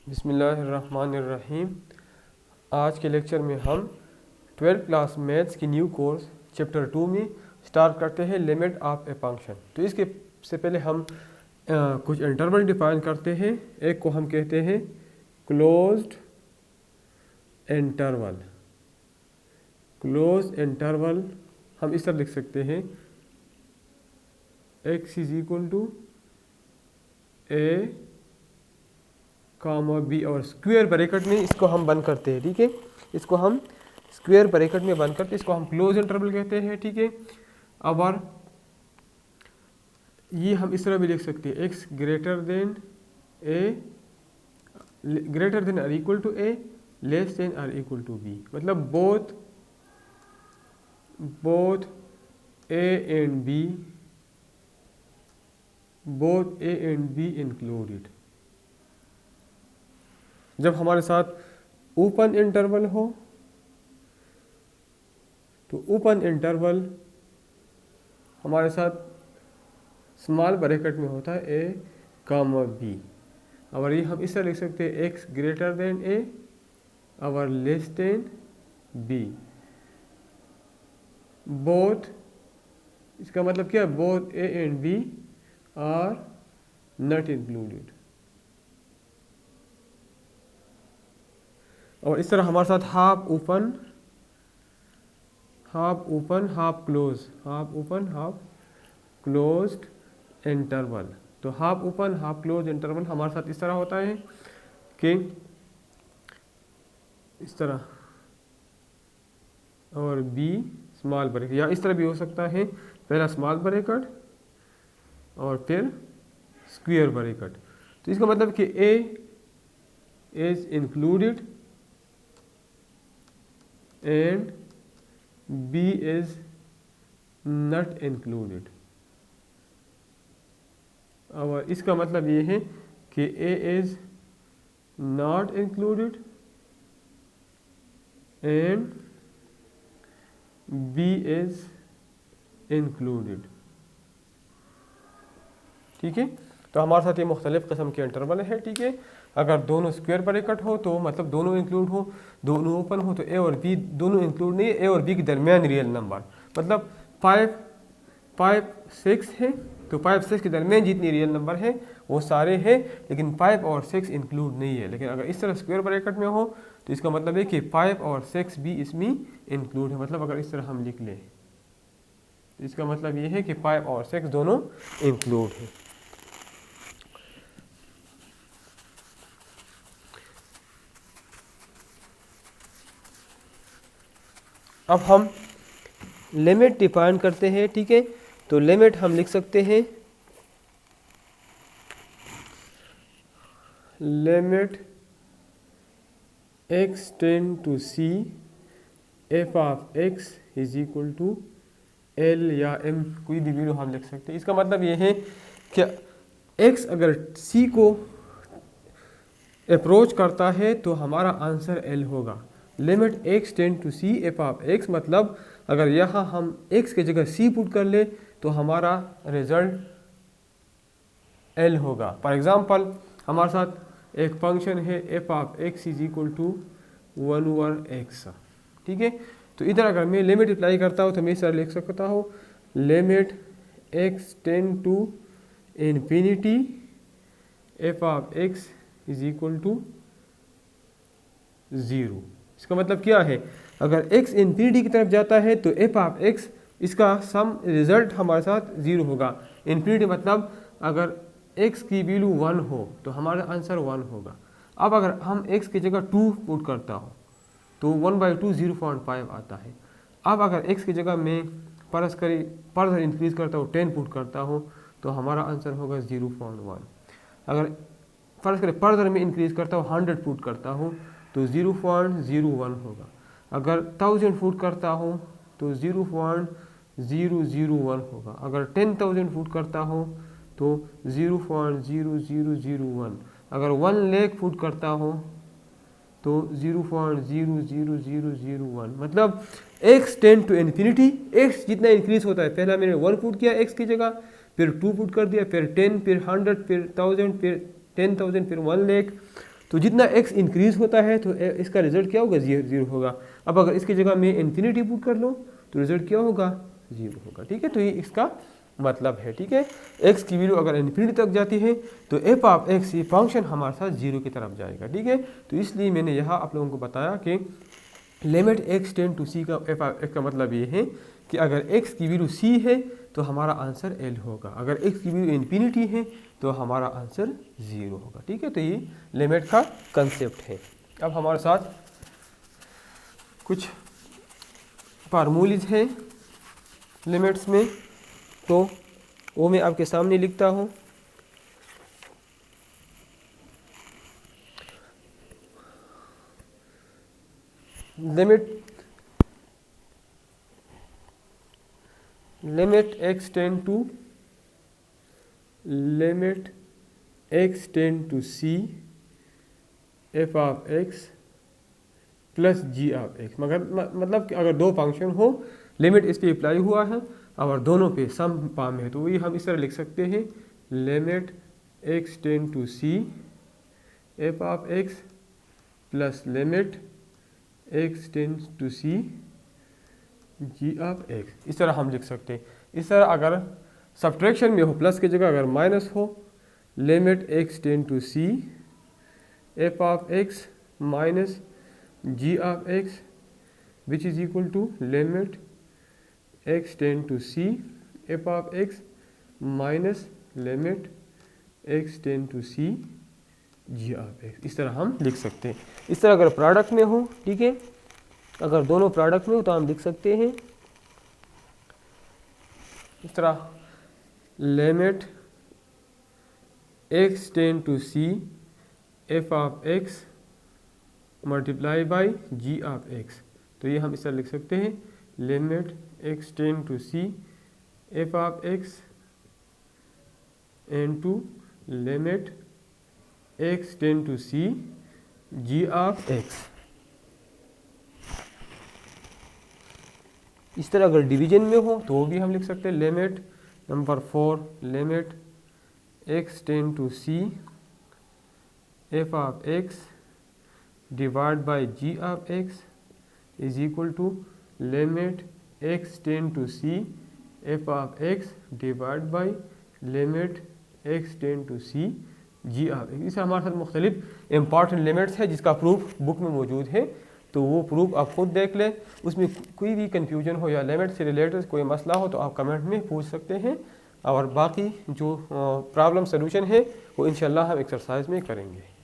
बिस्मिल्लाहिर्रहमानिर्रहीम। आज के लेक्चर में हम 12th क्लास मैथ्स की न्यू कोर्स चैप्टर 2 में स्टार्ट करते हैं लिमिट ऑफ ए फंक्शन। तो इसके से पहले हम कुछ इंटरवल डिफाइन करते हैं। एक को हम कहते हैं क्लोज्ड इंटरवल। क्लोज इंटरवल हम इस तरह लिख सकते हैं x is equal to A comma B और स्क्वायर ब्रैकेट में इसको हम बंद करते हैं। ठीक है, इसको हम स्क्वायर ब्रैकेट में बंद करते हैं, इसको हम क्लोज इंटरवल कहते हैं। ठीक है, अब और ये हम इस तरह भी लिख सकते हैं x greater than or equal to A less than or equal to B. मतलब both A and B included. जब हमारे साथ ओपन इंटरवल हो तो ओपन इंटरवल हमारे साथ स्मॉल ब्रैकेट में होता है ए कामा बी। और ये हम इस तरह लिख सकते हैं एक्स ग्रेटर देन ए और लेस देन बी। बोथ, इसका मतलब क्या है, both A and B are not included. और इस तरह हमारे साथ half open half closed interval. तो half open half close interval हमारे साथ इस तरह होता है कि इस तरह, और बी स्मॉल ब्रैकेट, या इस तरह भी हो सकता है, पहला स्मॉल ब्रैकेट और फिर स्क्वायर ब्रैकेट। तो इसका मतलब कि A is included and B is not included. और इसका मतलब ये है कि A is not included and B is included. ठीक है, तो हमारे साथ ये मुख्तलिफ किस्म के इंटरवल है। ठीक है, अगर दोनों स्क्वायर ब्रैकेट हो तो मतलब दोनों इंक्लूड हो, दोनों ओपन हो तो ए और बी दोनों इंक्लूड नहीं है, ए और बी के दरमियान रियल नंबर, मतलब 5 6 है, तो 5 6 के दरमियान जितनी रियल नंबर है वो सारे हैं, लेकिन 5 और 6 इंक्लूड नहीं है। लेकिन अगर इस तरह स्क्वायर ब्रैकेट में हो तो इसका मतलब है कि 5 और 6 भी इसमें इंक्लूड है। मतलब अगर इस तरह हम लिख लें तो इसका मतलब ये है कि 5 और 6 दोनों इंक्लूड है। अब हम लिमिट डिफाइन करते हैं। ठीक है, तो लिमिट हम लिख सकते हैं limit x tend to c f of x is equal to l या m, कोई भी वैल्यू हम लिख सकते हैं। इसका मतलब ये है कि x अगर c को अप्रोच करता है तो हमारा आंसर l होगा। Limit x tend to c f of x, मतलब अगर यहाँ हम x की जगह c पुट कर ले तो हमारा रिजल्ट l होगा। फॉर एग्जांपल हमारे साथ एक फंक्शन है f of x is equal to 1/x। ठीक है, तो इधर अगर मैं लिमिट अप्लाई करता हूँ तो मैं इस तरह लिख सकता हूँ limit x tend to infinity f of x is equal to 0। इसका मतलब क्या है, अगर x इन्फिनिटी की तरफ जाता है तो f ऑफ x इसका सम रिजल्ट हमारे साथ 0 होगा। इन्फिनिटी मतलब अगर x की वैल्यू 1 हो तो हमारा आंसर 1 होगा। अब अगर हम x की जगह 2 पुट करता हो तो 1/2 0.5 आता है। अब अगर x की जगह मैं फर्दर इंक्रीज करता हूँ 10 पुट करता हूँ तो हमारा आंसर होगा 0.1। अगर फर्दर मैं इंक्रीज करता हूँ 100 पुट करता हूँ तो 0.01 होगा। अगर 1000 फुट करता हूँ तो 0.001 होगा। अगर 10,000 फुट करता हूँ तो 0.0001। अगर 1 लाख फुट करता हूँ तो 0.00001। मतलब x tend to infinity, x जितना इंक्रीज होता है, पहला मैंने 1 पुट किया x की जगह, फिर 2 पुट कर दिया, फिर 10, फिर 100, फिर 1000, फिर 10,000, फिर 1 लाख, तो जितना x इंक्रीज़ होता है तो इसका रिजल्ट क्या होगा, ज़ीरो होगा। अब अगर इसकी जगह मैं इन्फिनिटी पुट कर लूँ तो रिजल्ट क्या होगा, 0 होगा। ठीक है, तो ये इसका मतलब है। ठीक है, x की वैल्यू अगर इन्फिनिटी तक जाती है तो एफ ऑफ x ये फंक्शन हमारे साथ 0 की तरफ जाएगा। ठीक है, तो इसलिए मैंने यहाँ आप लोगों को बताया कि limit x tend to c का एफ ऑफ x का मतलब ये है कि अगर x की वैल्यू c है तो हमारा आंसर l होगा, अगर x की वैल्यू इन्फिनिटी है तो हमारा आंसर 0 होगा। ठीक है, तो ये लिमिट का कंसेप्ट है। अब हमारे साथ कुछ फार्मूलीज हैं लिमिट्स में, तो वो मैं आपके सामने लिखता हूँ। Limit x tend to c f of x plus g of x, मगर मतलब कि अगर दो फंक्शन हो, लिमिट इस पर अप्लाई हुआ है और दोनों पे सम फॉर्म है, तो वही हम इस तरह लिख सकते हैं, limit x tend to c f of x plus limit x tend to c g of x। इस तरह हम लिख सकते हैं। इस तरह अगर सब्ट्रैक्शन में हो, प्लस की जगह अगर माइनस हो, limit x tend to c f of x minus g of x which is equal to limit x tend to c f of x minus limit x tend to c g of x। इस तरह हम लिख सकते हैं। इस तरह अगर product में हो, ठीक है, अगर दोनों प्रोडक्ट में हो तो हम लिख सकते हैं इस तरह, limit x tend to c f of x multiply by g of x। तो ये हम इस तरह लिख सकते हैं, limit x tend to c f of x into limit x tend to c g of x। इस तरह अगर डिवीजन में हो तो भी हम लिख सकते हैं, limit number 4 limit x tend to c f of x divide by g of x is equal to limit x tend to c f of x divide by limit x tend to c g of x। इससे हमारे साथ मुख्तलिफ important limits है जिसका proof book में मौजूद है, तो वो प्रूफ आप खुद देख लें। उसमें कोई भी कन्फ्यूजन हो या लिमिट से रिलेटेड कोई मसला हो तो आप कमेंट में पूछ सकते हैं, और बाकी जो प्रॉब्लम सलूशन है वो इंशाल्लाह हम एक्सरसाइज में करेंगे।